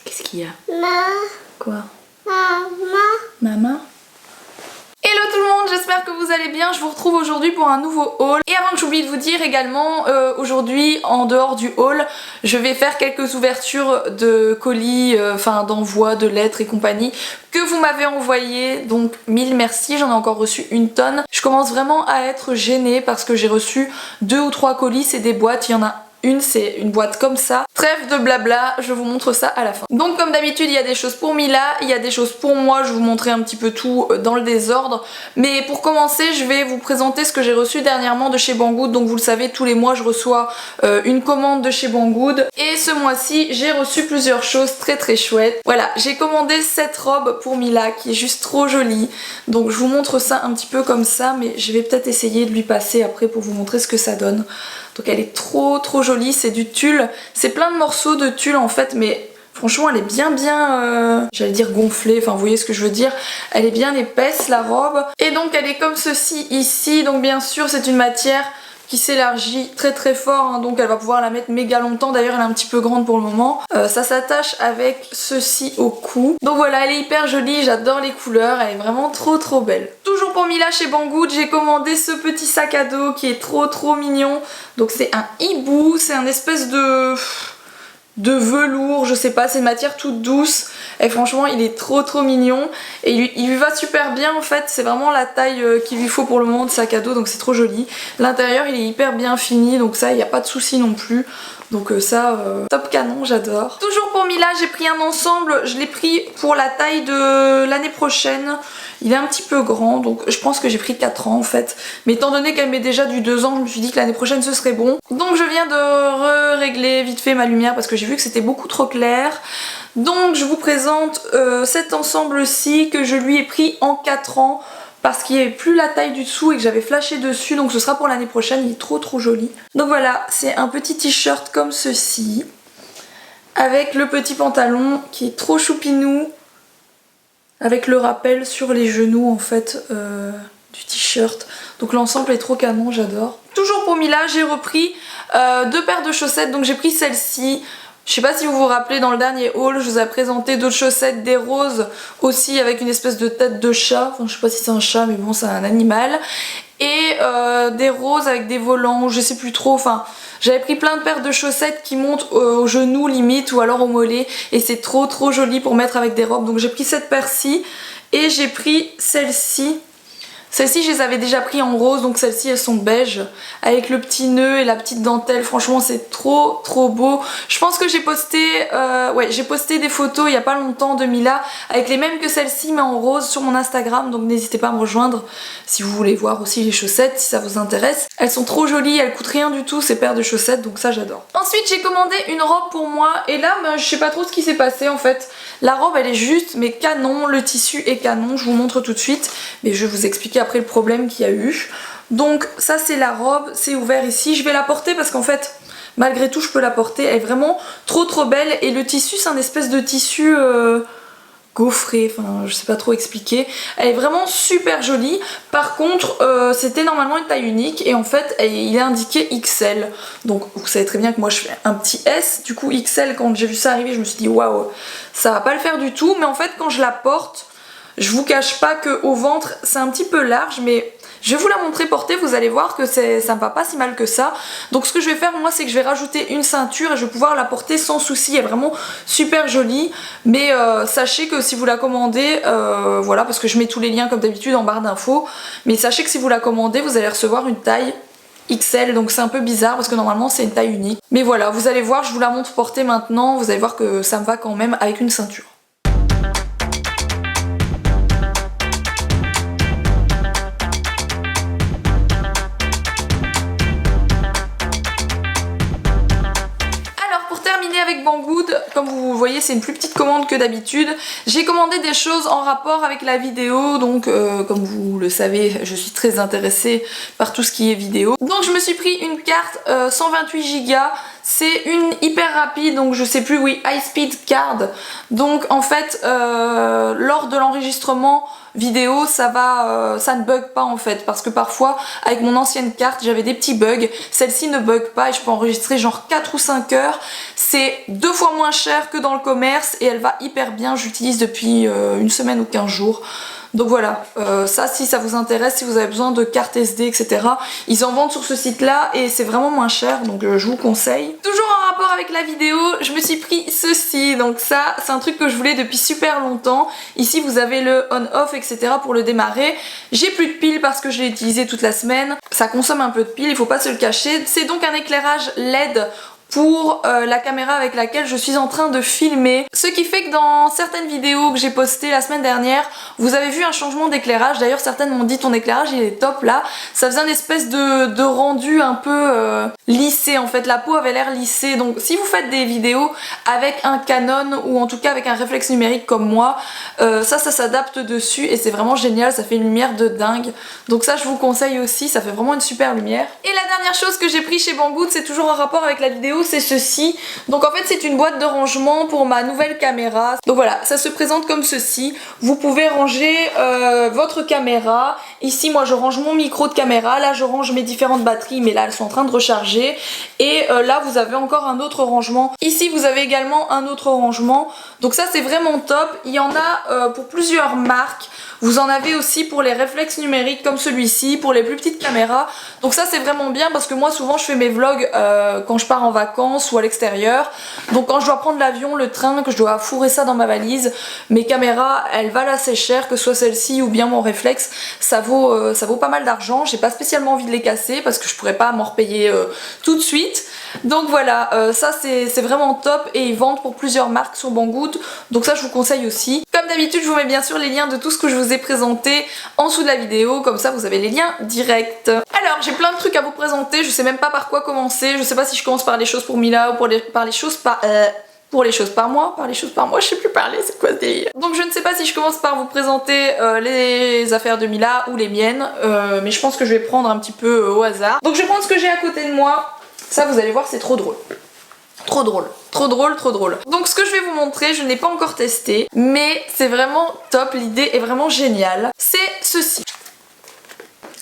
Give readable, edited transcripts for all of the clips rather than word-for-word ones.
Qu'est-ce qu'il y a? Maman. Quoi? Maman. Maman? Hello tout le monde, j'espère que vous allez bien. Je vous retrouve aujourd'hui pour un nouveau haul. Et avant que j'oublie de vous dire également, aujourd'hui en dehors du haul, je vais faire quelques ouvertures de colis, d'envoi, de lettres et compagnie que vous m'avez envoyé. Donc 1000 merci, j'en ai encore reçu une tonne. Je commence vraiment à être gênée parce que j'ai reçu 2 ou 3 colis, c'est des boîtes, il y en a une, c'est une boîte comme ça. Trêve de blabla, je vous montre ça à la fin. Donc comme d'habitude, il y a des choses pour Mila, il y a des choses pour moi, je vais vous montrer un petit peu tout dans le désordre. Mais pour commencer, je vais vous présenter ce que j'ai reçu dernièrement de chez Banggood. Donc vous le savez, tous les mois je reçois une commande de chez Banggood. Et ce mois-ci, j'ai reçu plusieurs choses très chouettes. Voilà, j'ai commandé cette robe pour Mila qui est juste trop jolie. Donc je vous montre ça un petit peu comme ça, mais je vais peut-être essayer de lui passer après pour vous montrer ce que ça donne. Donc elle est trop jolie, c'est du tulle, c'est plein de morceaux de tulle en fait, mais franchement elle est bien j'allais dire gonflée, enfin vous voyez ce que je veux dire, elle est bien épaisse la robe. Et donc elle est comme ceci ici, donc bien sûr c'est une matière qui s'élargit très fort, hein, donc elle va pouvoir la mettre méga longtemps. D'ailleurs elle est un petit peu grande pour le moment. Ça s'attache avec ceci au cou. Donc voilà, elle est hyper jolie, j'adore les couleurs, elle est vraiment trop belle. Toujours pour Mila chez Banggood, j'ai commandé ce petit sac à dos qui est trop mignon. Donc c'est un hibou, c'est un espèce de velours, je sais pas, c'est une matière toute douce. Et franchement il est trop mignon et il lui va super bien en fait, c'est vraiment la taille qu'il lui faut pour le moment de sac à dos, donc c'est trop joli. L'intérieur il est hyper bien fini, donc ça il n'y a pas de souci non plus. Donc top canon, j'adore. Toujours pour Mila, j'ai pris un ensemble, je l'ai pris pour la taille de l'année prochaine. Il est un petit peu grand, donc je pense que j'ai pris 4 ans en fait. Mais étant donné qu'elle met déjà du 2 ans, je me suis dit que l'année prochaine ce serait bon. Donc je viens de régler vite fait ma lumière parce que j'ai vu que c'était beaucoup trop clair. Donc je vous présente cet ensemble-ci que je lui ai pris en 4 ans. Parce qu'il n'y avait plus la taille du dessous et que j'avais flashé dessus, donc ce sera pour l'année prochaine, il est trop joli. Donc voilà, c'est un petit t-shirt comme ceci, avec le petit pantalon qui est trop choupinou, avec le rappel sur les genoux en fait du t-shirt. Donc l'ensemble est trop canon, j'adore. Toujours pour Mila, j'ai repris 2 paires de chaussettes, donc j'ai pris celle-ci. Je sais pas si vous vous rappelez, dans le dernier haul, je vous ai présenté d'autres chaussettes, des roses aussi avec une espèce de tête de chat. Enfin, je sais pas si c'est un chat, mais bon, c'est un animal. Et des roses avec des volants, je sais plus trop. Enfin, j'avais pris plein de paires de chaussettes qui montent aux genoux limite ou alors au mollet. Et c'est trop joli pour mettre avec des robes. Donc j'ai pris cette paire-ci et j'ai pris celle-ci. Celles-ci je les avais déjà pris en rose, donc celles-ci elles sont beige avec le petit nœud et la petite dentelle. Franchement c'est trop beau. Je pense que j'ai posté des photos il y a pas longtemps de Mila avec les mêmes que celle-ci mais en rose sur mon Instagram, donc n'hésitez pas à me rejoindre si vous voulez voir aussi les chaussettes, si ça vous intéresse. Elles sont trop jolies, elles coûtent rien du tout ces paires de chaussettes, donc ça j'adore. Ensuite j'ai commandé une robe pour moi et là je sais pas trop ce qui s'est passé en fait. La robe elle est juste mais canon, le tissu est canon, je vous montre tout de suite, mais je vais vous expliquer après le problème qu'il y a eu. Donc ça c'est la robe, c'est ouvert ici, je vais la porter parce qu'en fait malgré tout je peux la porter, elle est vraiment trop belle et le tissu c'est un espèce de tissu gaufré, enfin je sais pas trop expliquer. Elle est vraiment super jolie. Par contre c'était normalement une taille unique et en fait il est indiqué XL. Donc vous savez très bien que moi je fais un petit S, du coup XL, quand j'ai vu ça arriver je me suis dit waouh, ça va pas le faire du tout. Mais en fait quand je la porte, je vous cache pas qu'au ventre c'est un petit peu large, mais je vais vous la montrer portée, vous allez voir que ça me va pas si mal que ça. Donc ce que je vais faire moi c'est que je vais rajouter une ceinture et je vais pouvoir la porter sans souci. Elle est vraiment super jolie, mais sachez que si vous la commandez, voilà, parce que je mets tous les liens comme d'habitude en barre d'infos, mais sachez que si vous la commandez vous allez recevoir une taille XL, donc c'est un peu bizarre parce que normalement c'est une taille unique. Mais voilà, vous allez voir, je vous la montre portée maintenant, vous allez voir que ça me va quand même avec une ceinture. Avec Banggood, comme vous voyez c'est une plus petite commande que d'habitude. J'ai commandé des choses en rapport avec la vidéo, donc comme vous le savez je suis très intéressée par tout ce qui est vidéo. Donc je me suis pris une carte 128 Go, c'est une hyper rapide, donc je sais plus, oui, High Speed Card. Donc en fait, lors de l'enregistrement vidéo, ça ne bug pas en fait, parce que parfois avec mon ancienne carte j'avais des petits bugs. Celle-ci ne bug pas et je peux enregistrer genre 4 ou 5 heures. C'est 2 fois moins cher que dans le commerce et elle va hyper bien. J'utilise depuis une semaine ou 15 jours. Donc voilà, ça si ça vous intéresse, si vous avez besoin de cartes SD, etc. Ils en vendent sur ce site là et c'est vraiment moins cher, donc je vous conseille. Toujours en rapport avec la vidéo, je me suis pris ceci, donc ça c'est un truc que je voulais depuis super longtemps. Ici vous avez le on-off, etc. pour le démarrer. J'ai plus de piles parce que je l'ai utilisé toute la semaine, ça consomme un peu de piles, il faut pas se le cacher. C'est donc un éclairage LED pour la caméra avec laquelle je suis en train de filmer. Ce qui fait que dans certaines vidéos que j'ai postées la semaine dernière, vous avez vu un changement d'éclairage. D'ailleurs certaines m'ont dit ton éclairage il est top là. Ça faisait une espèce de rendu un peu lissé en fait. La peau avait l'air lissée. Donc si vous faites des vidéos avec un Canon ou en tout cas avec un réflexe numérique comme moi, ça s'adapte dessus et c'est vraiment génial. Ça fait une lumière de dingue. Donc ça je vous conseille aussi. Ça fait vraiment une super lumière. Et la dernière chose que j'ai pris chez Banggood, c'est toujours en rapport avec la vidéo, c'est ceci. Donc en fait c'est une boîte de rangement pour ma nouvelle caméra. Donc voilà, ça se présente comme ceci. Vous pouvez ranger votre caméra. Ici moi je range mon micro de caméra, là je range mes différentes batteries mais là elles sont en train de recharger. Et là vous avez encore un autre rangement. Ici vous avez également un autre rangement. Donc ça c'est vraiment top. Il y en a pour plusieurs marques. Vous en avez aussi pour les réflexes numériques comme celui-ci, pour les plus petites caméras. Donc ça c'est vraiment bien parce que moi souvent je fais mes vlogs quand je pars en vacances ou à l'extérieur. Donc quand je dois prendre l'avion, le train, que je dois fourrer ça dans ma valise, mes caméras elles valent assez cher, que ce soit celle-ci ou bien mon réflexe. Ça vaut pas mal d'argent. J'ai pas spécialement envie de les casser parce que je pourrais pas m'en repayer tout de suite. Donc voilà, ça c'est vraiment top et ils vendent pour plusieurs marques sur Banggood. Donc ça je vous conseille aussi. Comme d'habitude je vous mets bien sûr les liens de tout ce que je vous ai présenté en dessous de la vidéo, comme ça vous avez les liens directs. Alors j'ai plein de trucs à vous présenter, je sais même pas par quoi commencer, je sais pas si je commence par les choses pour Mila ou pour les choses par moi, je sais plus parler, c'est quoi ce délire. Donc je ne sais pas si je commence par vous présenter les affaires de Mila ou les miennes, mais je pense que je vais prendre un petit peu au hasard. Donc je vais prendre ce que j'ai à côté de moi, ça vous allez voir c'est trop drôle. Trop drôle, trop drôle, trop drôle. Donc ce que je vais vous montrer, je n'ai pas encore testé, mais c'est vraiment top, l'idée est vraiment géniale. C'est ceci.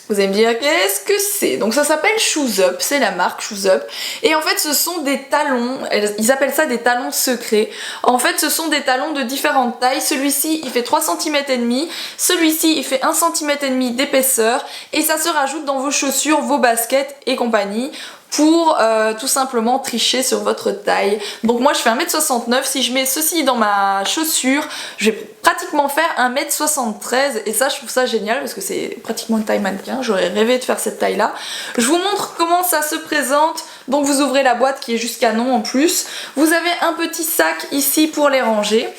Vous allez me dire qu'est-ce que c'est? Donc ça s'appelle Shoes Up, c'est la marque Shoes Up. Et en fait ce sont des talons, ils appellent ça des talons secrets. En fait ce sont des talons de différentes tailles. Celui-ci il fait 3 cm et demi, celui-ci il fait 1 cm et demi d'épaisseur et ça se rajoute dans vos chaussures, vos baskets et compagnie. Pour tout simplement tricher sur votre taille. Donc moi je fais 1m69, si je mets ceci dans ma chaussure, je vais pratiquement faire 1m73 et ça je trouve ça génial parce que c'est pratiquement une taille mannequin, j'aurais rêvé de faire cette taille là. Je vous montre comment ça se présente, donc vous ouvrez la boîte qui est juste canon en plus. Vous avez un petit sac ici pour les ranger,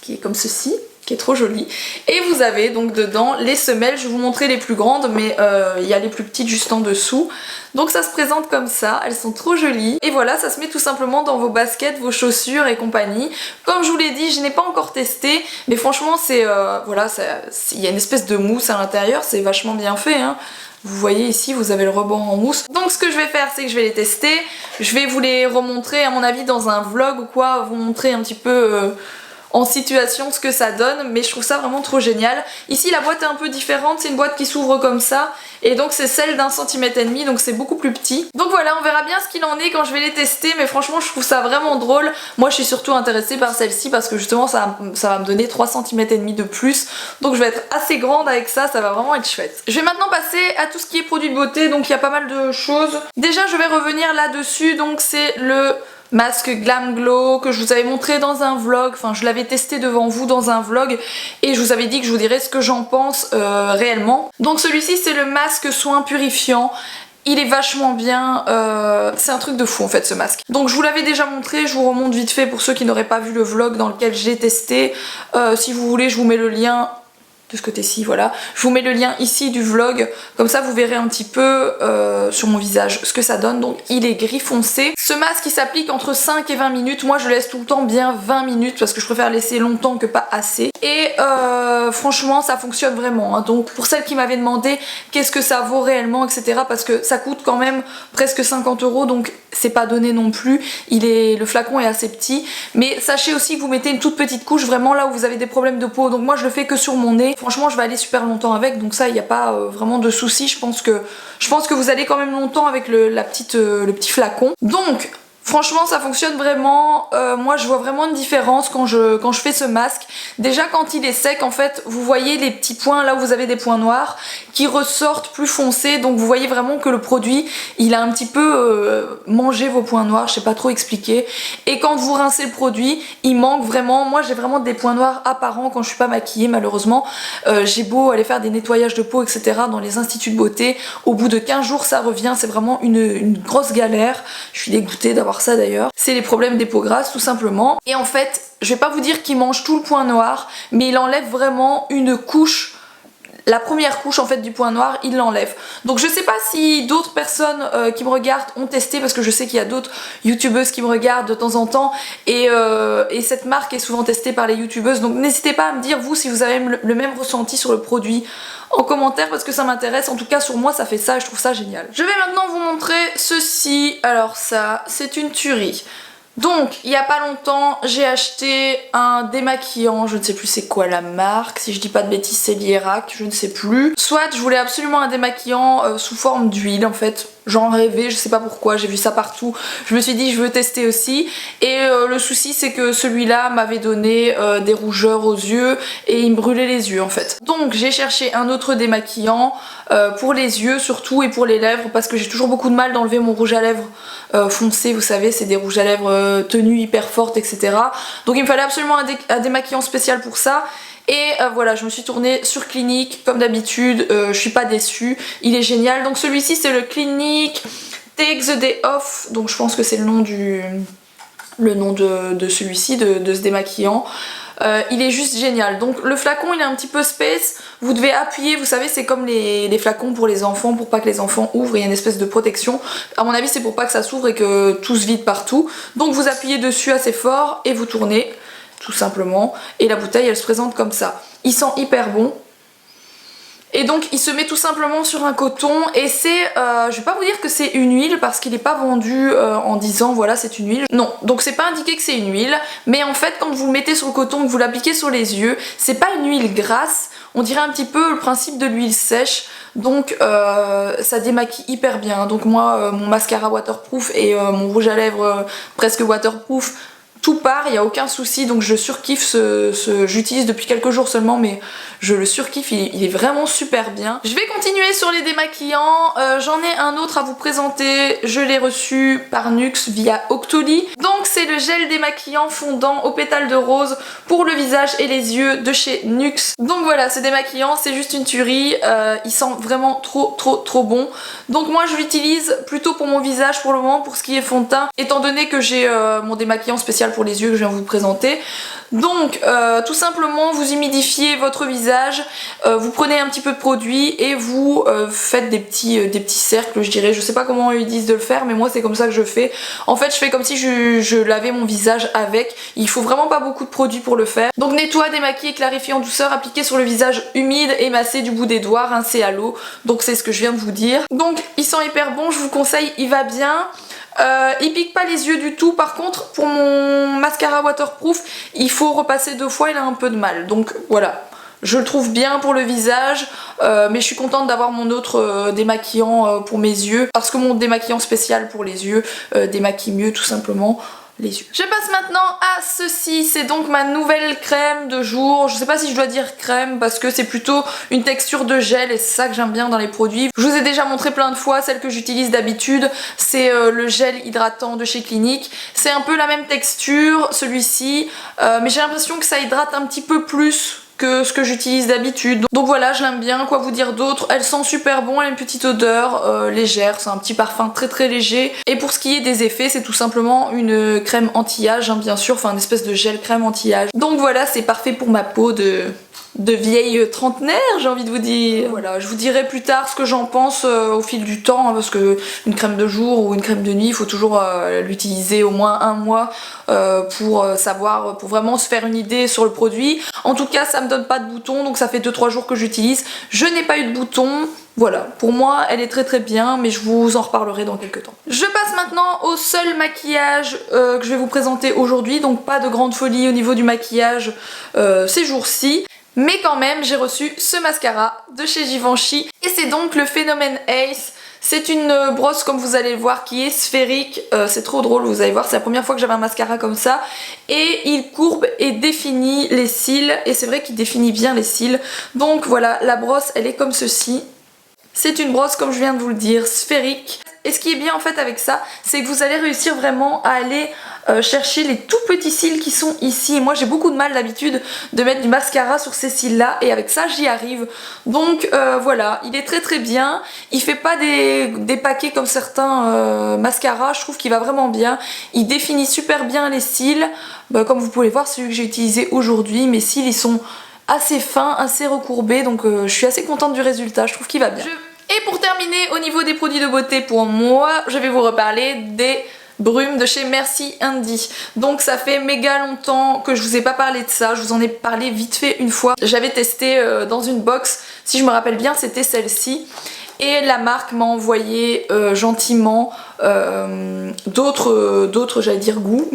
qui est comme ceci, qui est trop joli. Et vous avez donc dedans les semelles, je vais vous montrer les plus grandes mais il y a les plus petites juste en dessous. Donc ça se présente comme ça, elles sont trop jolies. Et voilà, ça se met tout simplement dans vos baskets, vos chaussures et compagnie. Comme je vous l'ai dit, je n'ai pas encore testé, mais franchement c'est voilà, il y a une espèce de mousse à l'intérieur, c'est vachement bien fait hein. Vous voyez ici, vous avez le rebord en mousse. Donc ce que je vais faire, c'est que je vais les tester. Je vais vous les remontrer à mon avis dans un vlog ou quoi, vous montrer un petit peu en situation ce que ça donne, mais je trouve ça vraiment trop génial. Ici la boîte est un peu différente, c'est une boîte qui s'ouvre comme ça et donc c'est celle d'1 cm et demi, donc c'est beaucoup plus petit. Donc voilà, on verra bien ce qu'il en est quand je vais les tester, mais franchement je trouve ça vraiment drôle. Moi je suis surtout intéressée par celle-ci parce que justement ça va me donner 3 cm et demi de plus, donc je vais être assez grande avec ça, ça va vraiment être chouette. Je vais maintenant passer à tout ce qui est produits de beauté, donc il y a pas mal de choses. Déjà je vais revenir là-dessus, donc c'est le masque Glam Glow que je vous avais montré dans un vlog, enfin je l'avais testé devant vous dans un vlog et je vous avais dit que je vous dirais ce que j'en pense réellement. Donc celui-ci c'est le masque soin purifiant. Il est vachement bien, c'est un truc de fou en fait ce masque. Donc je vous l'avais déjà montré, je vous remonte vite fait pour ceux qui n'auraient pas vu le vlog dans lequel j'ai testé. Si vous voulez je vous mets le lien de ce côté-ci, voilà. Je vous mets le lien ici du vlog, comme ça vous verrez un petit peu sur mon visage ce que ça donne. Donc il est gris foncé. Ce masque il s'applique entre 5 et 20 minutes, moi je le laisse tout le temps bien 20 minutes parce que je préfère laisser longtemps que pas assez. Et franchement ça fonctionne vraiment, hein. Donc pour celles qui m'avaient demandé qu'est-ce que ça vaut réellement, etc., parce que ça coûte quand même presque 50 €, donc c'est pas donné non plus. Le flacon est assez petit, mais sachez aussi que vous mettez une toute petite couche vraiment là où vous avez des problèmes de peau. Donc moi je le fais que sur mon nez, franchement je vais aller super longtemps avec, donc ça il n'y a pas vraiment de souci. Je pense que vous allez quand même longtemps avec le petit flacon. Donc franchement ça fonctionne vraiment, moi je vois vraiment une différence quand je fais ce masque. Déjà quand il est sec en fait vous voyez les petits points là où vous avez des points noirs qui ressortent plus foncés, donc vous voyez vraiment que le produit il a un petit peu mangé vos points noirs, je sais pas trop expliquer. Et quand vous rincez le produit il manque vraiment, moi j'ai vraiment des points noirs apparents quand je suis pas maquillée malheureusement. J'ai beau aller faire des nettoyages de peau etc dans les instituts de beauté, au bout de 15 jours ça revient, c'est vraiment une grosse galère. Je suis dégoûtée d'avoir ça d'ailleurs. C'est les problèmes des peaux grasses tout simplement. Et en fait, je vais pas vous dire qu'il mange tout le point noir, mais il enlève vraiment une couche. La première couche en fait du point noir, il l'enlève. Donc je sais pas si d'autres personnes qui me regardent ont testé, parce que je sais qu'il y a d'autres youtubeuses qui me regardent de temps en temps et cette marque est souvent testée par les youtubeuses. Donc n'hésitez pas à me dire vous si vous avez le même ressenti sur le produit en commentaire, parce que ça m'intéresse. En tout cas sur moi ça fait ça et je trouve ça génial. Je vais maintenant vous montrer ceci. Alors ça c'est une tuerie. Donc il y a pas longtemps j'ai acheté un démaquillant, je ne sais plus c'est quoi la marque, si je dis pas de bêtises c'est Lierac, je ne sais plus. Soit je voulais absolument un démaquillant sous forme d'huile en fait, j'en rêvais, je sais pas pourquoi, j'ai vu ça partout, je me suis dit je veux tester aussi. Et le souci c'est que celui-là m'avait donné des rougeurs aux yeux et il me brûlait les yeux en fait. Donc j'ai cherché un autre démaquillant pour les yeux surtout et pour les lèvres, parce que j'ai toujours beaucoup de mal d'enlever mon rouge à lèvres foncé, vous savez c'est des rouges à lèvres tenue hyper forte etc. Donc il me fallait absolument un démaquillant spécial pour ça. Et voilà, je me suis tournée sur Clinique comme d'habitude, je suis pas déçue, il est génial. Donc celui-ci c'est le Clinique Take the Day Off, donc je pense que c'est le nom de celui-ci, de ce démaquillant. Il est juste génial. Donc le flacon il est un petit peu space, vous devez appuyer, vous savez c'est comme les flacons pour les enfants, pour pas que les enfants ouvrent, il y a une espèce de protection. À mon avis c'est pour pas que ça s'ouvre et que tout se vide partout. Donc vous appuyez dessus assez fort et vous tournez tout simplement, et la bouteille elle se présente comme ça. Il sent hyper bon. Et donc il se met tout simplement sur un coton et c'est, je vais pas vous dire que c'est une huile parce qu'il n'est pas vendu en disant voilà c'est une huile. Non, donc c'est pas indiqué que c'est une huile, mais en fait quand vous le mettez sur le coton, que vous l'appliquez sur les yeux, c'est pas une huile grasse, on dirait un petit peu le principe de l'huile sèche. Donc ça démaquille hyper bien. Donc moi mon mascara waterproof et mon rouge à lèvres presque waterproof, tout part, il n'y a aucun souci, donc je surkiffe j'utilise depuis quelques jours seulement, mais je le surkiffe, il est vraiment super bien. Je vais continuer sur les démaquillants, j'en ai un autre à vous présenter, je l'ai reçu par NYX via Octoly. Donc c'est le gel démaquillant fondant aux pétales de rose pour le visage et les yeux de chez NYX. Donc voilà, ce démaquillant c'est juste une tuerie, il sent vraiment trop bon. Donc moi je l'utilise plutôt pour mon visage pour le moment, pour ce qui est fond de teint, étant donné que j'ai mon démaquillant spécial pour les yeux que je viens vous présenter. Donc tout simplement vous humidifiez votre visage, vous prenez un petit peu de produit et vous faites des petits cercles, je dirais. Je sais pas comment ils disent de le faire, mais moi c'est comme ça que je fais. En fait je fais comme si je lavais mon visage avec. Il faut vraiment pas beaucoup de produit pour le faire. Donc nettoie, démaquille, clarifie en douceur, appliquer sur le visage humide et masser du bout des doigts, rincer à l'eau. Donc c'est ce que je viens de vous dire. Donc il sent hyper bon, je vous conseille, il va bien. Il pique pas les yeux du tout. Par contre pour mon mascara waterproof il faut repasser 2 fois, il a un peu de mal, donc voilà, je le trouve bien pour le visage, mais je suis contente d'avoir mon autre démaquillant pour mes yeux, parce que mon démaquillant spécial pour les yeux démaquille mieux tout simplement les yeux. Je passe maintenant à ceci, c'est donc ma nouvelle crème de jour. Je sais pas si je dois dire crème parce que c'est plutôt une texture de gel et c'est ça que j'aime bien dans les produits. Je vous ai déjà montré plein de fois, celle que j'utilise d'habitude c'est le gel hydratant de chez Clinique. C'est un peu la même texture celui-ci, mais j'ai l'impression que ça hydrate un petit peu plus que ce que j'utilise d'habitude. Donc voilà, je l'aime bien, quoi vous dire d'autre. Elle sent super bon, elle a une petite odeur légère, c'est un petit parfum très léger. Et pour ce qui est des effets, c'est tout simplement une crème anti-âge, hein, bien sûr, enfin une espèce de gel crème anti-âge. Donc voilà, c'est parfait pour ma peau de de vieille trentenaire, j'ai envie de vous dire. Voilà, je vous dirai plus tard ce que j'en pense au fil du temps, hein, parce que une crème de jour ou une crème de nuit, il faut toujours l'utiliser au moins un mois pour savoir, pour vraiment se faire une idée sur le produit. En tout cas, ça me donne pas de boutons, donc ça fait 2-3 jours que j'utilise. Je n'ai pas eu de boutons. Voilà, pour moi elle est très bien, mais je vous en reparlerai dans quelques temps. Je passe maintenant au seul maquillage que je vais vous présenter aujourd'hui, donc pas de grande folie au niveau du maquillage ces jours-ci. Mais quand même, j'ai reçu ce mascara de chez Givenchy et c'est donc le Phénomène Ace. C'est une brosse, comme vous allez le voir, qui est sphérique. C'est trop drôle, vous allez voir, c'est la première fois que j'avais un mascara comme ça. Et il courbe et définit les cils. Et c'est vrai qu'il définit bien les cils. Donc voilà, la brosse, elle est comme ceci. C'est une brosse, comme je viens de vous le dire, sphérique. Et ce qui est bien en fait avec ça, c'est que vous allez réussir vraiment à aller chercher les tout petits cils qui sont ici. Et moi j'ai beaucoup de mal d'habitude de mettre du mascara sur ces cils là, et avec ça j'y arrive. Donc voilà, il est très bien. Il fait pas des paquets comme certains mascaras, je trouve qu'il va vraiment bien. Il définit super bien les cils. Comme vous pouvez voir, celui que j'ai utilisé aujourd'hui, mes cils ils sont assez fins, assez recourbés, donc je suis assez contente du résultat, je trouve qu'il va bien. Et pour terminer, au niveau des produits de beauté pour moi, je vais vous reparler des brumes de chez Merci Handy. Donc ça fait méga longtemps que je vous ai pas parlé de ça, je vous en ai parlé vite fait une fois. J'avais testé dans une box, si je me rappelle bien c'était celle-ci. Et la marque m'a envoyé gentiment d'autres, j'allais dire goûts,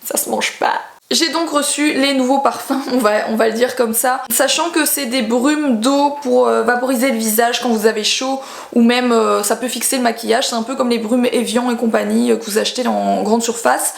ça se mange pas. J'ai donc reçu les nouveaux parfums, on va le dire comme ça, sachant que c'est des brumes d'eau pour vaporiser le visage quand vous avez chaud, ou même ça peut fixer le maquillage. C'est un peu comme les brumes Evian et compagnie que vous achetez en grande surface,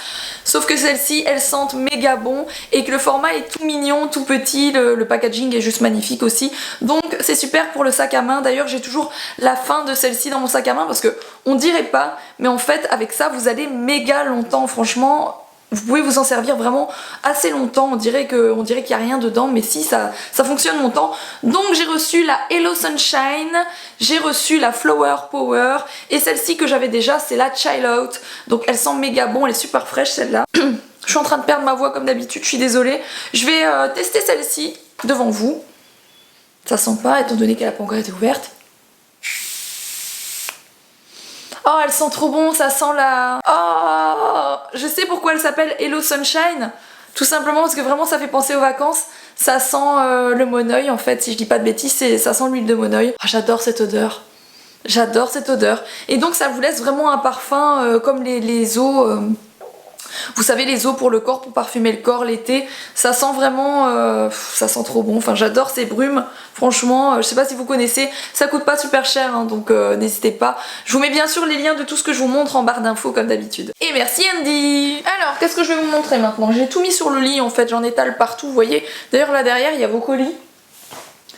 sauf que celles-ci elles sentent méga bon et que le format est tout mignon, tout petit, le packaging est juste magnifique aussi, donc c'est super pour le sac à main. D'ailleurs j'ai toujours la fin de celle-ci dans mon sac à main parce que on dirait pas, mais en fait avec ça vous allez méga longtemps, franchement. Vous pouvez vous en servir vraiment assez longtemps, on dirait qu'il n'y a rien dedans, mais si, ça fonctionne longtemps. Donc j'ai reçu la Hello Sunshine, j'ai reçu la Flower Power, et celle-ci que j'avais déjà, c'est la Child Out. Donc elle sent méga bon, elle est super fraîche celle-là. Je suis en train de perdre ma voix comme d'habitude, je suis désolée. Je vais tester celle-ci devant vous. Ça sent pas, étant donné qu'elle n'a pas encore été ouverte. Oh, elle sent trop bon, ça sent la... Oh, je sais pourquoi elle s'appelle Hello Sunshine. Tout simplement parce que vraiment ça fait penser aux vacances. Ça sent le monoeil en fait, si je dis pas de bêtises, ça sent l'huile de monoeil. Oh, j'adore cette odeur. J'adore cette odeur. Et donc ça vous laisse vraiment un parfum comme les eaux... Vous savez, les eaux pour le corps, pour parfumer le corps l'été, ça sent vraiment, ça sent trop bon. Enfin j'adore ces brumes, franchement, je sais pas si vous connaissez, ça coûte pas super cher, hein, donc n'hésitez pas. Je vous mets bien sûr les liens de tout ce que je vous montre en barre d'infos comme d'habitude. Et merci Andy. Alors qu'est-ce que je vais vous montrer maintenant? J'ai tout mis sur le lit en fait, j'en étale partout, vous voyez. D'ailleurs là derrière il y a vos colis,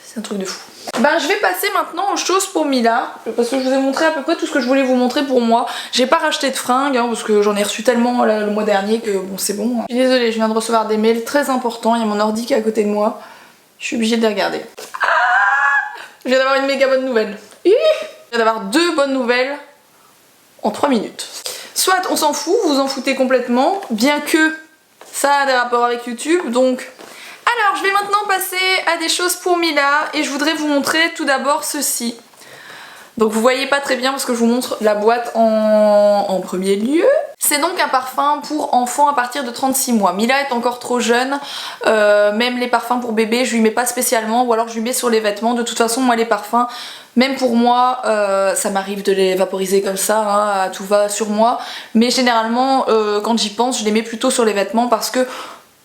c'est un truc de fou. Ben je vais passer maintenant aux choses pour Mila, parce que je vous ai montré à peu près tout ce que je voulais vous montrer pour moi. J'ai pas racheté de fringues, hein, parce que j'en ai reçu tellement là, le mois dernier que bon c'est bon. Je suis désolée, je viens de recevoir des mails très importants, il y a mon ordi qui est à côté de moi. Je suis obligée de les regarder. Ah, je viens d'avoir une méga bonne nouvelle. Je viens d'avoir 2 bonnes nouvelles en 3 minutes. Soit on s'en fout, vous vous en foutez complètement, bien que ça a des rapports avec YouTube, donc... Alors, je vais maintenant passer à des choses pour Mila et je voudrais vous montrer tout d'abord ceci. Donc vous voyez pas très bien parce que je vous montre la boîte en premier lieu. C'est donc un parfum pour enfants à partir de 36 mois. Mila est encore trop jeune, même les parfums pour bébé je lui mets pas spécialement, ou alors je lui mets sur les vêtements. De toute façon moi les parfums, même pour moi, ça m'arrive de les vaporiser comme ça, hein, tout va sur moi. Mais généralement quand j'y pense je les mets plutôt sur les vêtements parce que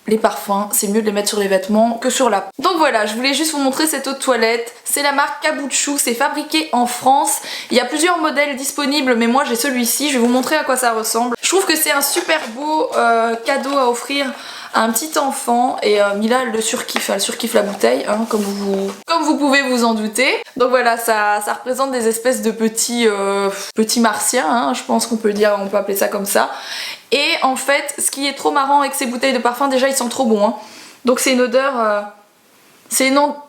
les parfums, c'est mieux de les mettre sur les vêtements que sur la peau. Donc voilà, je voulais juste vous montrer cette eau de toilette. C'est la marque Kabuchou, c'est fabriqué en France. Il y a plusieurs modèles disponibles, mais moi j'ai celui-ci. Je vais vous montrer à quoi ça ressemble. Je trouve que c'est un super beau cadeau à offrir à un petit enfant. Et Mila, elle surkiffe la bouteille, hein, comme vous pouvez vous en douter. Donc voilà, ça représente des espèces de petits martiens, hein, je pense qu'on peut appeler ça comme ça. Et en fait, ce qui est trop marrant avec ces bouteilles de parfum, déjà ils sentent trop bon, hein. Donc c'est une odeur,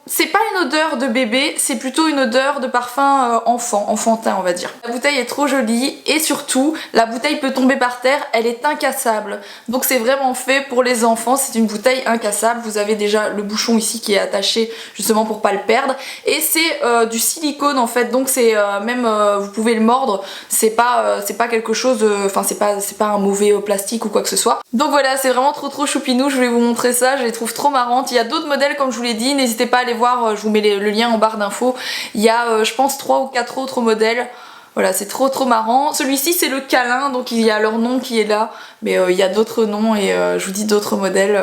c'est pas une odeur de bébé, c'est plutôt une odeur de parfum enfantin on va dire. La bouteille est trop jolie et surtout la bouteille peut tomber par terre, elle est incassable. Donc c'est vraiment fait pour les enfants, c'est une bouteille incassable. Vous avez déjà le bouchon ici qui est attaché justement pour pas le perdre. Et c'est du silicone en fait, donc c'est vous pouvez le mordre, c'est pas quelque chose, enfin c'est pas un mauvais plastique ou quoi que ce soit. Donc voilà, c'est vraiment trop choupinou, je voulais vous montrer ça, je les trouve trop marrantes. Il y a d'autres modèles comme je vous l'ai dit, n'hésitez pas à aller voir, je vous mets le lien en barre d'infos. Il y a je pense 3 ou 4 autres modèles. Voilà, c'est trop marrant. Celui-ci c'est le câlin, donc il y a leur nom qui est là, mais il y a d'autres noms et je vous dis d'autres modèles.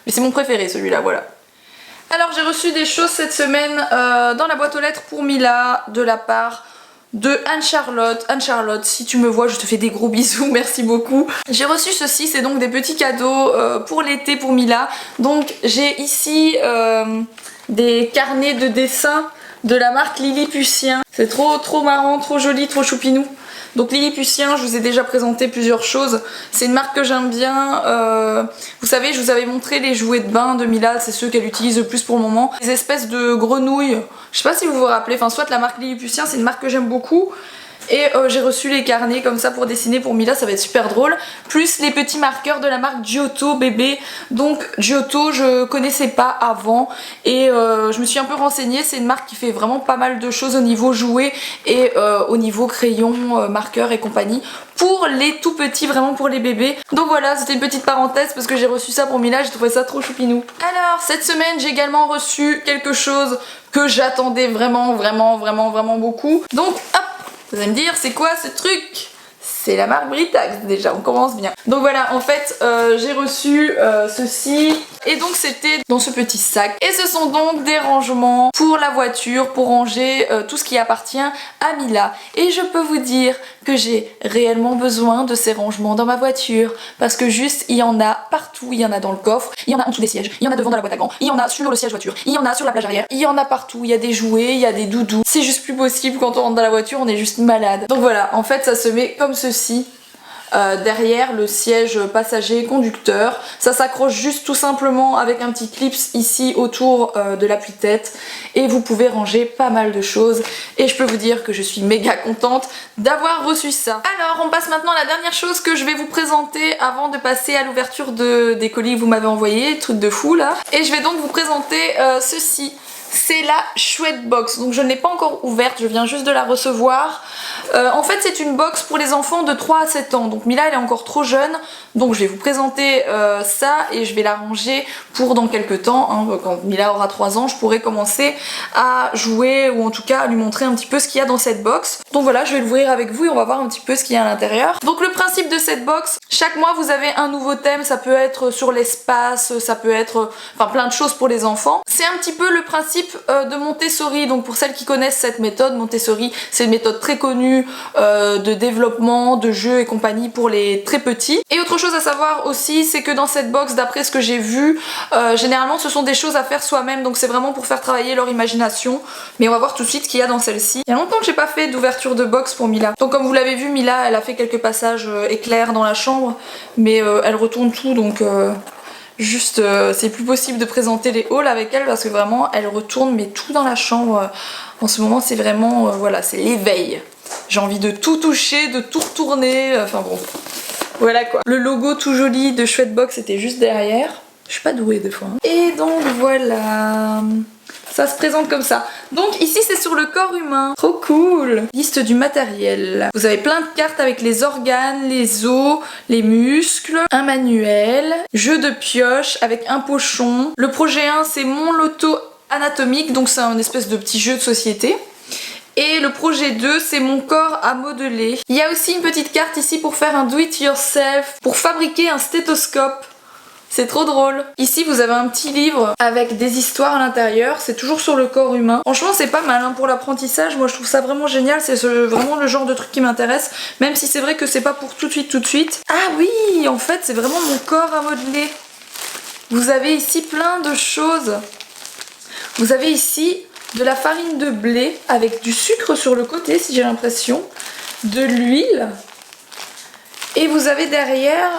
Mais c'est mon préféré celui-là, voilà. Alors j'ai reçu des choses cette semaine dans la boîte aux lettres pour Mila de la part de Anne-Charlotte. Anne-Charlotte, si tu me vois, je te fais des gros bisous, merci beaucoup. J'ai reçu ceci, c'est donc des petits cadeaux pour l'été pour Mila. Donc j'ai ici des carnets de dessin de la marque Lilliputien. C'est trop marrant, trop joli, trop choupinou. Donc Lilliputien, je vous ai déjà présenté plusieurs choses. C'est une marque que j'aime bien. Vous savez, je vous avais montré les jouets de bain de Mila, c'est ceux qu'elle utilise le plus pour le moment. Des espèces de grenouilles. Je sais pas si vous vous rappelez, enfin soit la marque Lilliputien, c'est une marque que j'aime beaucoup. Et j'ai reçu les carnets comme ça pour dessiner pour Mila, ça va être super drôle. Plus les petits marqueurs de la marque Giotto bébé. Donc Giotto je connaissais pas avant et je me suis un peu renseignée. C'est une marque qui fait vraiment pas mal de choses au niveau jouets et au niveau crayon, marqueurs et compagnie. Pour les tout petits, vraiment pour les bébés. Donc voilà, c'était une petite parenthèse parce que j'ai reçu ça pour Mila, j'ai trouvé ça trop choupinou. Alors cette semaine j'ai également reçu quelque chose que j'attendais vraiment beaucoup. Donc hop, vous allez me dire, c'est quoi ce truc? C'est la marque Britax, déjà, on commence bien. Donc voilà, en fait, j'ai reçu ceci. Et donc c'était dans ce petit sac. Et ce sont donc des rangements pour la voiture, pour ranger tout ce qui appartient à Mila. Et je peux vous dire que j'ai réellement besoin de ces rangements dans ma voiture. Parce que juste, il y en a partout. Il y en a dans le coffre, il y en a en dessous des sièges, il y en a devant dans la boîte à gants, il y en a sur le siège voiture, il y en a sur la plage arrière, il y en a partout. Il y a des jouets, il y a des doudous. C'est juste plus possible quand on rentre dans la voiture, on est juste malade. Donc voilà, en fait ça se met comme ceci. Derrière le siège passager conducteur, ça s'accroche juste tout simplement avec un petit clips ici autour de l'appui-tête et vous pouvez ranger pas mal de choses et je peux vous dire que je suis méga contente d'avoir reçu ça. Alors on passe maintenant à la dernière chose que je vais vous présenter avant de passer à l'ouverture des colis que vous m'avez envoyés, truc de fou là, et je vais donc vous présenter ceci. C'est la chouette box, donc je ne l'ai pas encore ouverte, je viens juste de la recevoir. En fait c'est une box pour les enfants de 3 à 7 ans, donc Mila elle est encore trop jeune, donc je vais vous présenter ça et je vais la ranger pour dans quelques temps, hein. Quand Mila aura 3 ans je pourrai commencer à jouer ou en tout cas à lui montrer un petit peu ce qu'il y a dans cette box. Donc voilà, je vais l'ouvrir avec vous et on va voir un petit peu ce qu'il y a à l'intérieur. Donc le principe de cette box, chaque mois vous avez un nouveau thème, ça peut être sur l'espace, ça peut être enfin plein de choses pour les enfants. C'est un petit peu le principe de Montessori, donc pour celles qui connaissent cette méthode, Montessori c'est une méthode très connue de développement, de jeux et compagnie pour les très petits. Et autre chose à savoir aussi, c'est que dans cette box, d'après ce que j'ai vu, généralement ce sont des choses à faire soi-même, donc c'est vraiment pour faire travailler leur imagination. Mais on va voir tout de suite ce qu'il y a dans celle-ci. Il y a longtemps que j'ai pas fait d'ouverture de box pour Mila. Donc comme vous l'avez vu, Mila elle a fait quelques passages éclairs dans la chambre, mais elle retourne tout, donc juste c'est plus possible de présenter les hauls avec elle parce que vraiment elle retourne mais tout dans la chambre. En ce moment c'est vraiment voilà, c'est l'éveil. J'ai envie de tout toucher, de tout retourner, enfin bon. Voilà quoi. Le logo tout joli de Chouette Box était juste derrière. Je suis pas douée des fois. Hein. Et donc voilà. Ça se présente comme ça. Donc ici c'est sur le corps humain. Trop cool. Liste du matériel. Vous avez plein de cartes avec les organes, les os, les muscles, un manuel, jeu de pioche avec un pochon. Le projet 1 c'est mon loto anatomique, donc c'est un espèce de petit jeu de société. Et le projet 2 c'est mon corps à modeler. Il y a aussi une petite carte ici pour faire un do it yourself, pour fabriquer un stéthoscope. C'est trop drôle. Ici vous avez un petit livre avec des histoires à l'intérieur, c'est toujours sur le corps humain. Franchement c'est pas mal hein, pour l'apprentissage, moi je trouve ça vraiment génial, c'est vraiment le genre de truc qui m'intéresse, même si c'est vrai que c'est pas pour tout de suite. Ah oui, en fait c'est vraiment mon corps à modeler. Vous avez ici plein de choses. Vous avez ici de la farine de blé avec du sucre sur le côté si j'ai l'impression, de l'huile, et vous avez derrière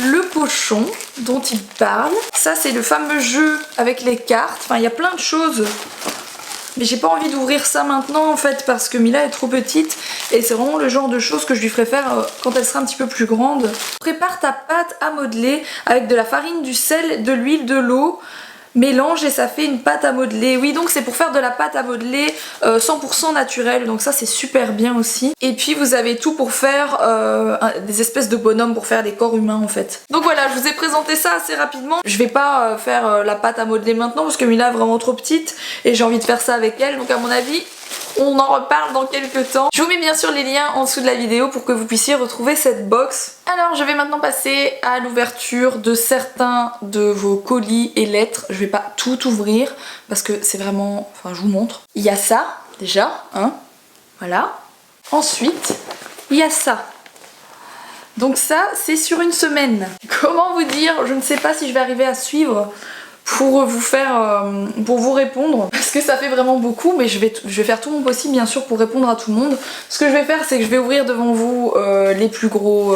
le pochon dont il parle. Ça c'est le fameux jeu avec les cartes. Enfin il y a plein de choses. Mais j'ai pas envie d'ouvrir ça maintenant en fait parce que Mila est trop petite et c'est vraiment le genre de choses que je lui ferai faire quand elle sera un petit peu plus grande. Prépare ta pâte à modeler avec de la farine, du sel, de l'huile, de l'eau. Mélange et ça fait une pâte à modeler. Oui, donc c'est pour faire de la pâte à modeler 100% naturelle, donc ça c'est super bien aussi. Et puis vous avez tout pour faire des espèces de bonhommes pour faire des corps humains en fait. Donc voilà, je vous ai présenté ça assez rapidement. Je vais pas faire la pâte à modeler maintenant parce que Mila est vraiment trop petite et j'ai envie de faire ça avec elle, donc à mon avis on en reparle dans quelques temps. Je vous mets bien sûr les liens en dessous de la vidéo pour que vous puissiez retrouver cette box. Alors je vais maintenant passer à l'ouverture de certains de vos colis et lettres. Je vais pas tout ouvrir parce que c'est vraiment... Enfin je vous montre. Il y a ça déjà, hein. Voilà. Ensuite, il y a ça. Donc ça, c'est sur une semaine. Comment vous dire? Je ne sais pas si je vais arriver à suivre pour vous faire, pour vous répondre parce que ça fait vraiment beaucoup, mais je vais faire tout mon possible bien sûr pour répondre à tout le monde. Ce que je vais faire c'est que je vais ouvrir devant vous les plus gros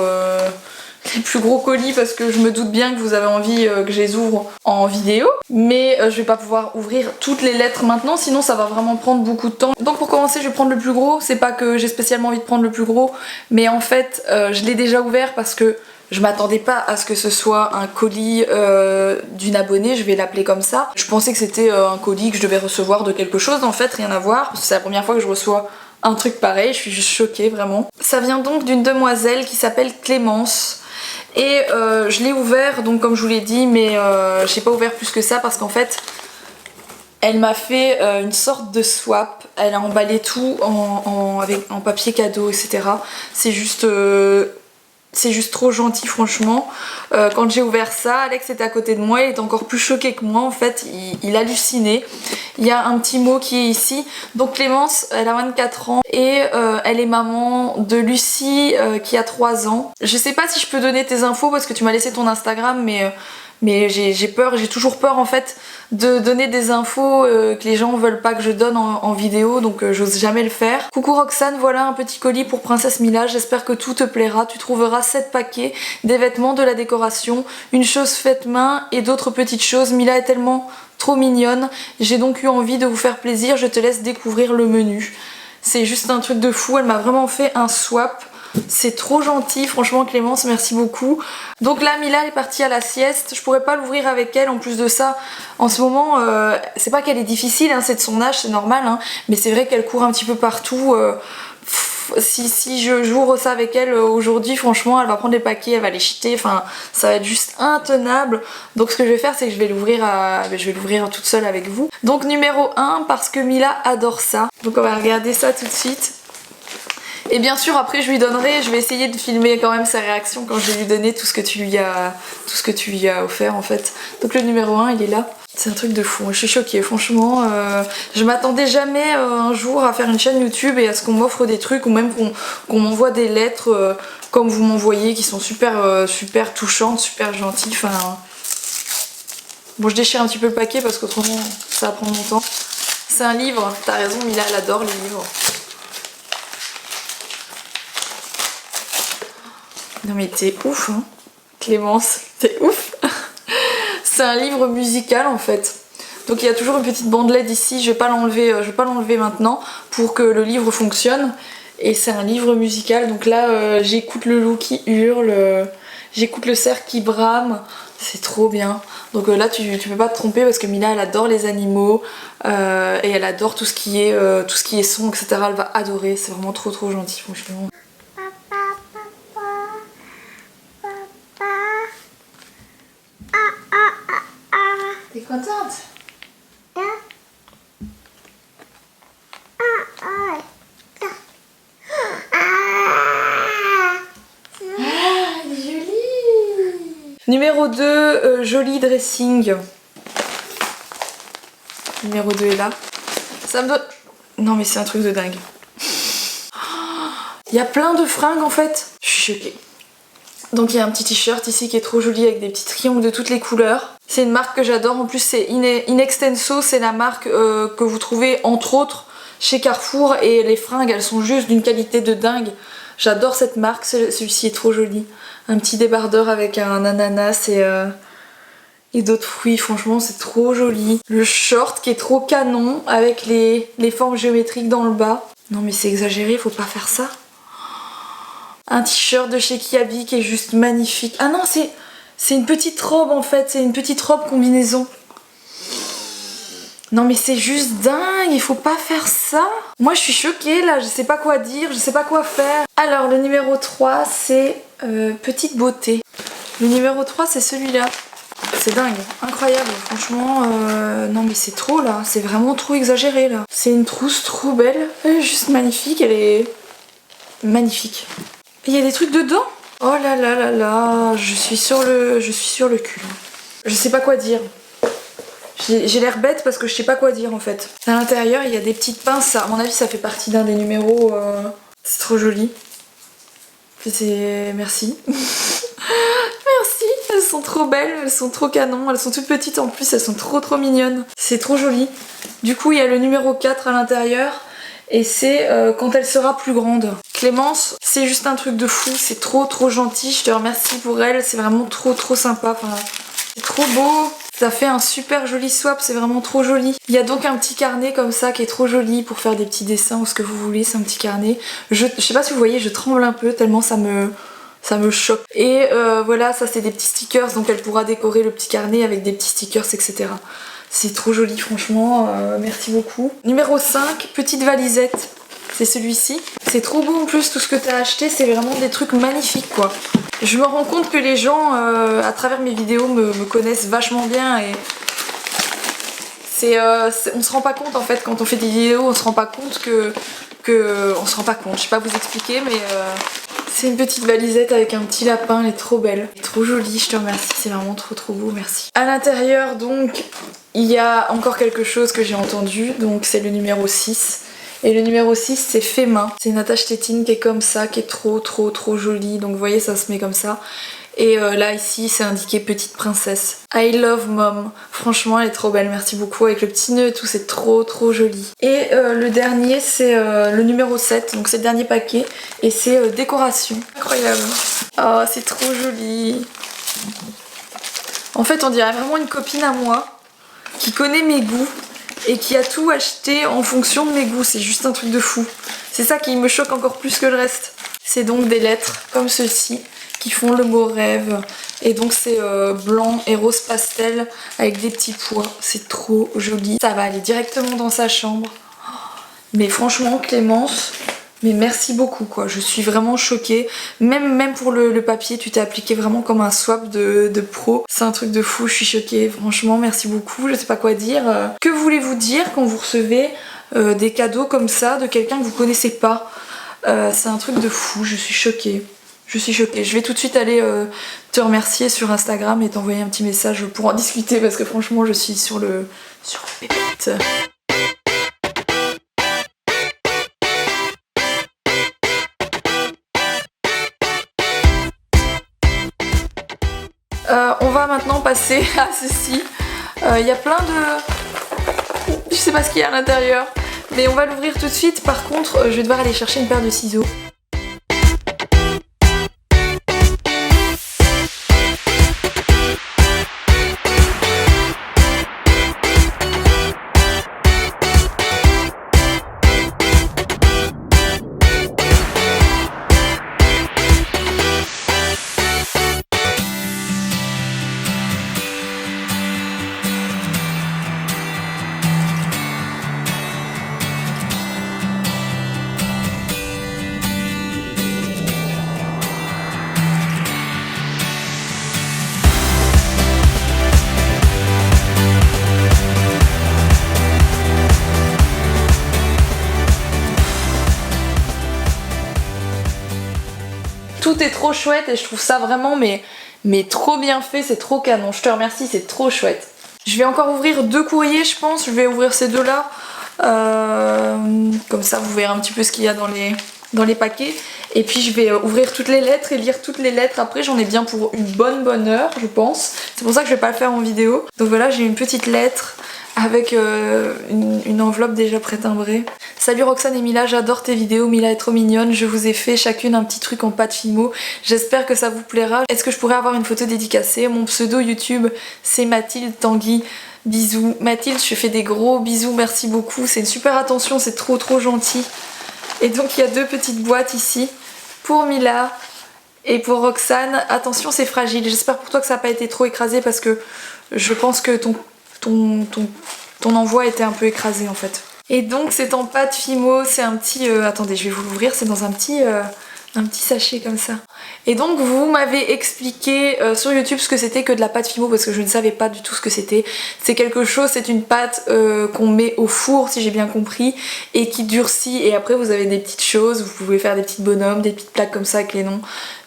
colis parce que je me doute bien que vous avez envie que je les ouvre en vidéo, mais je vais pas pouvoir ouvrir toutes les lettres maintenant sinon ça va vraiment prendre beaucoup de temps. Donc pour commencer je vais prendre le plus gros. C'est pas que j'ai spécialement envie de prendre le plus gros, mais en fait je l'ai déjà ouvert parce que je m'attendais pas à ce que ce soit un colis d'une abonnée, je vais l'appeler comme ça. Je pensais que c'était un colis que je devais recevoir de quelque chose, en fait rien à voir, parce que c'est la première fois que je reçois un truc pareil, je suis juste choquée vraiment. Ça vient donc d'une demoiselle qui s'appelle Clémence. Et je l'ai ouvert, donc comme je vous l'ai dit, mais je n'ai pas ouvert plus que ça parce qu'en fait elle m'a fait une sorte de swap. Elle a emballé tout en papier cadeau, etc. C'est juste trop gentil franchement. Quand j'ai ouvert ça, Alex était à côté de moi, il était encore plus choqué que moi en fait, il hallucinait. Il y a un petit mot qui est ici. Donc Clémence, elle a 24 ans et elle est maman de Lucie qui a 3 ans. Je sais pas si je peux donner tes infos parce que tu m'as laissé ton Instagram, mais j'ai peur, j'ai toujours peur en fait de donner des infos que les gens veulent pas que je donne en vidéo, donc j'ose jamais le faire. Coucou Roxane, voilà un petit colis pour Princesse Mila, j'espère que tout te plaira. Tu trouveras 7 paquets, des vêtements, de la décoration, une chose faite main et d'autres petites choses. Mila est tellement trop mignonne, j'ai donc eu envie de vous faire plaisir, je te laisse découvrir le menu. C'est juste un truc de fou, elle m'a vraiment fait un swap. C'est trop gentil, franchement Clémence, merci beaucoup. Donc là Mila est partie à la sieste, je pourrais pas l'ouvrir avec elle. En plus de ça, en ce moment, c'est pas qu'elle est difficile, hein, c'est de son âge, c'est normal, hein, mais c'est vrai qu'elle court un petit peu partout. Si j'ouvre ça avec elle aujourd'hui, franchement elle va prendre les paquets, elle va les jeter, enfin ça va être juste intenable. Donc ce que je vais faire c'est que je vais l'ouvrir toute seule avec vous. Donc numéro 1 parce que Mila adore ça. Donc on va regarder ça tout de suite. Et bien sûr après je lui donnerai, je vais essayer de filmer quand même sa réaction quand je vais lui donner tout ce que tu lui as offert en fait. Donc le numéro 1 il est là. C'est un truc de fou, je suis choquée franchement. Je m'attendais jamais un jour à faire une chaîne YouTube et à ce qu'on m'offre des trucs ou même qu'on m'envoie des lettres comme vous m'envoyez qui sont super touchantes, super gentilles. Enfin, bon je déchire un petit peu le paquet parce qu'autrement ça va prendre longtemps. C'est un livre, t'as raison Mila elle adore les livres. Non mais t'es ouf hein, Clémence, t'es ouf. C'est un livre musical en fait. Donc il y a toujours une petite bandelette ici, je vais pas l'enlever maintenant pour que le livre fonctionne. Et c'est un livre musical, donc là j'écoute le loup qui hurle, j'écoute le cerf qui brame, c'est trop bien. Donc là tu peux pas te tromper parce que Mila elle adore les animaux et elle adore tout ce qui est son, etc. Elle va adorer, c'est vraiment trop gentil franchement. T'es contente? Elle est jolie. Numéro 2, joli dressing. Numéro 2 est là. Ça me donne... Non mais c'est un truc de dingue. Il y a plein de fringues en fait. Je suis choquée. Donc il y a un petit t-shirt ici qui est trop joli avec des petits triangles de toutes les couleurs. C'est une marque que j'adore, en plus c'est Inextenso, c'est la marque que vous trouvez entre autres chez Carrefour et les fringues elles sont juste d'une qualité de dingue. J'adore cette marque, celui-ci est trop joli. Un petit débardeur avec un ananas et d'autres fruits, franchement c'est trop joli. Le short qui est trop canon avec les formes géométriques dans le bas. Non mais c'est exagéré, faut pas faire ça. Un t-shirt de chez Kiabi qui est juste magnifique. Ah non, c'est une petite robe en fait, c'est une petite robe combinaison. Non mais c'est juste dingue, il faut pas faire ça. Moi je suis choquée là, je sais pas quoi dire, je sais pas quoi faire. Alors le numéro 3 c'est Petite Beauté. Le numéro 3 c'est celui-là. C'est dingue, incroyable, franchement, non mais c'est trop là, c'est vraiment trop exagéré là. C'est une trousse trop belle, elle est juste magnifique, elle est magnifique. Il y a des trucs dedans. Oh là là là là, je suis sur le cul. Je sais pas quoi dire. J'ai l'air bête parce que je sais pas quoi dire en fait. À l'intérieur il y a des petites pinces, à mon avis ça fait partie d'un des numéros. C'est trop joli. Merci. Merci, elles sont trop belles, elles sont trop canon, elles sont toutes petites en plus, elles sont trop mignonnes. C'est trop joli. Du coup il y a le numéro 4 à l'intérieur et c'est quand elle sera plus grande. Clémence, c'est juste un truc de fou, c'est trop gentil, je te remercie pour elle, c'est vraiment trop sympa. Enfin, c'est trop beau. Ça fait un super joli swap, c'est vraiment trop joli. Il y a donc un petit carnet comme ça qui est trop joli pour faire des petits dessins ou ce que vous voulez, c'est un petit carnet. Je sais pas si vous voyez, je tremble un peu tellement ça me choque. Et voilà, ça c'est des petits stickers, donc elle pourra décorer le petit carnet avec des petits stickers, etc. C'est trop joli, franchement, merci beaucoup. Numéro 5, petite valisette. C'est celui-ci. C'est trop beau en plus, tout ce que tu as acheté, c'est vraiment des trucs magnifiques quoi. Je me rends compte que les gens, à travers mes vidéos, me connaissent vachement bien et on se rend pas compte en fait quand on fait des vidéos, on se rend pas compte on se rend pas compte, je sais pas vous expliquer mais c'est une petite valisette avec un petit lapin, elle est trop belle, elle est trop jolie, je te remercie, c'est vraiment trop beau, merci. À l'intérieur donc, il y a encore quelque chose que j'ai entendu, donc c'est le numéro 6. Et le numéro 6 c'est fait main. C'est une attache tétine qui est comme ça, qui est trop jolie. Donc vous voyez ça se met comme ça. Et là ici c'est indiqué petite princesse. I love mom. Franchement elle est trop belle, merci beaucoup. Avec le petit nœud et tout, c'est trop joli. Et le dernier c'est le numéro 7. Donc c'est le dernier paquet. Et c'est décoration. Incroyable. Oh c'est trop joli. En fait on dirait vraiment une copine à moi qui connaît mes goûts et qui a tout acheté en fonction de mes goûts, c'est juste un truc de fou. C'est ça qui me choque encore plus que le reste. C'est donc des lettres comme ceci qui font le mot rêve et donc c'est blanc et rose pastel avec des petits pois, c'est trop joli. Ça va aller directement dans sa chambre. Mais franchement Clémence, mais merci beaucoup quoi, je suis vraiment choquée. Même pour le papier, tu t'es appliqué vraiment comme un swap de pro. C'est un truc de fou, je suis choquée. Franchement, merci beaucoup, je sais pas quoi dire. Que voulez-vous dire quand vous recevez des cadeaux comme ça de quelqu'un que vous connaissez pas? C'est un truc de fou, je suis choquée. Je suis choquée. Je vais tout de suite aller te remercier sur Instagram et t'envoyer un petit message pour en discuter parce que franchement, je suis sur le pépite. On va maintenant passer à ceci. Il y a plein de... Je sais pas ce qu'il y a à l'intérieur. Mais on va l'ouvrir tout de suite. Par contre, je vais devoir aller chercher une paire de ciseaux. Tout est trop chouette et je trouve ça vraiment mais trop bien fait, c'est trop canon. Je te remercie, c'est trop chouette. Je vais encore ouvrir 2 courriers je pense, je vais ouvrir ces 2 là. Comme ça vous verrez un petit peu ce qu'il y a dans dans les paquets. Et puis je vais ouvrir toutes les lettres et lire toutes les lettres. Après j'en ai bien pour une bonne heure je pense. C'est pour ça que je vais pas le faire en vidéo. Donc voilà, j'ai une petite lettre avec une enveloppe déjà pré-timbrée. Salut Roxane et Mila, j'adore tes vidéos, Mila est trop mignonne, je vous ai fait chacune un petit truc en pâte Fimo, j'espère que ça vous plaira. Est-ce que je pourrais avoir une photo dédicacée? Mon pseudo YouTube c'est Mathilde Tanguy, bisous. Mathilde, je te fais des gros bisous, merci beaucoup, c'est une super attention, c'est trop gentil. Et donc il y a deux petites boîtes ici, pour Mila et pour Roxane. Attention c'est fragile, j'espère pour toi que ça n'a pas été trop écrasé parce que je pense que ton envoi était un peu écrasé en fait. Et donc c'est en pâte Fimo, c'est un petit... attendez, je vais vous l'ouvrir, c'est dans un petit sachet comme ça. Et donc vous m'avez expliqué sur YouTube ce que c'était que de la pâte Fimo parce que je ne savais pas du tout ce que c'était. C'est quelque chose, c'est une pâte qu'on met au four si j'ai bien compris et qui durcit et après vous avez des petites choses, vous pouvez faire des petites bonhommes, des petites plaques comme ça avec les noms.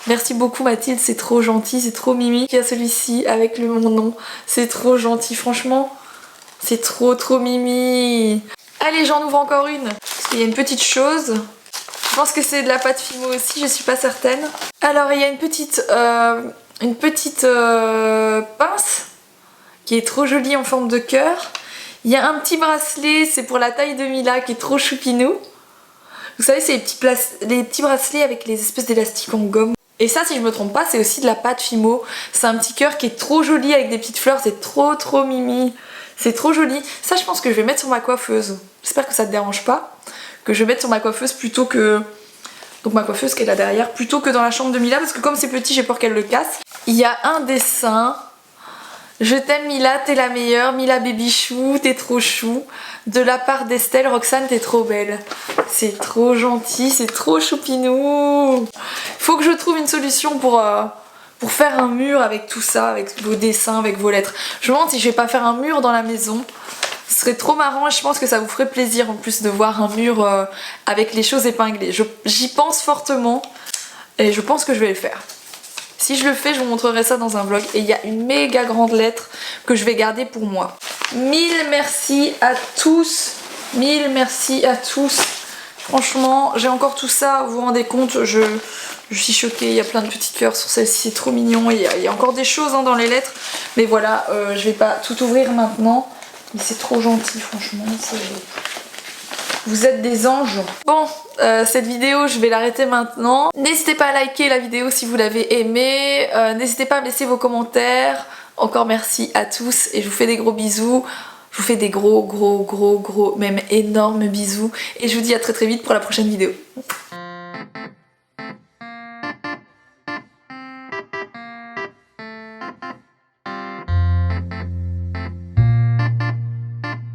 Merci beaucoup Mathilde, c'est trop gentil, c'est trop mimi. Il y a celui-ci avec mon nom, c'est trop gentil franchement, c'est trop mimi. Allez, j'en ouvre encore une parce qu'il y a une petite chose. Je pense que c'est de la pâte Fimo aussi, je suis pas certaine. Alors il y a une petite pince qui est trop jolie en forme de cœur. Il y a un petit bracelet, c'est pour la taille de Mila qui est trop choupinou. Vous savez, c'est les petits bracelets avec les espèces d'élastiques en gomme. Et ça, si je me trompe pas, c'est aussi de la pâte Fimo. C'est un petit cœur qui est trop joli avec des petites fleurs, c'est trop mimi. C'est trop joli. Ça, je pense que je vais mettre sur ma coiffeuse. J'espère que ça te dérange pas. Que je vais mettre sur ma coiffeuse plutôt que... Donc ma coiffeuse qui est là derrière, plutôt que dans la chambre de Mila, parce que comme c'est petit, j'ai peur qu'elle le casse. Il y a un dessin. Je t'aime Mila, t'es la meilleure. Mila Babychou, t'es trop chou. De la part d'Estelle, Roxane, t'es trop belle. C'est trop gentil, c'est trop choupinou. Faut que je trouve une solution pour faire un mur avec tout ça, avec vos dessins, avec vos lettres. Je me demande si je vais pas faire un mur dans la maison. Ce serait trop marrant et je pense que ça vous ferait plaisir en plus de voir un mur avec les choses épinglées. J'y pense fortement et je pense que je vais le faire. Si je le fais, je vous montrerai ça dans un vlog. Et il y a une méga grande lettre que je vais garder pour moi. 1000 merci à tous. 1000 merci à tous. Franchement, j'ai encore tout ça, vous vous rendez compte, je suis choquée, il y a plein de petites fleurs sur celle-ci, c'est trop mignon. Il y a encore des choses dans les lettres. Mais voilà, je vais pas tout ouvrir maintenant. Mais c'est trop gentil, franchement. Vous êtes des anges. Bon, cette vidéo, je vais l'arrêter maintenant. N'hésitez pas à liker la vidéo si vous l'avez aimée. N'hésitez pas à me laisser vos commentaires. Encore merci à tous et je vous fais des gros bisous. Je vous fais des gros, même énormes bisous. Et je vous dis à très vite pour la prochaine vidéo.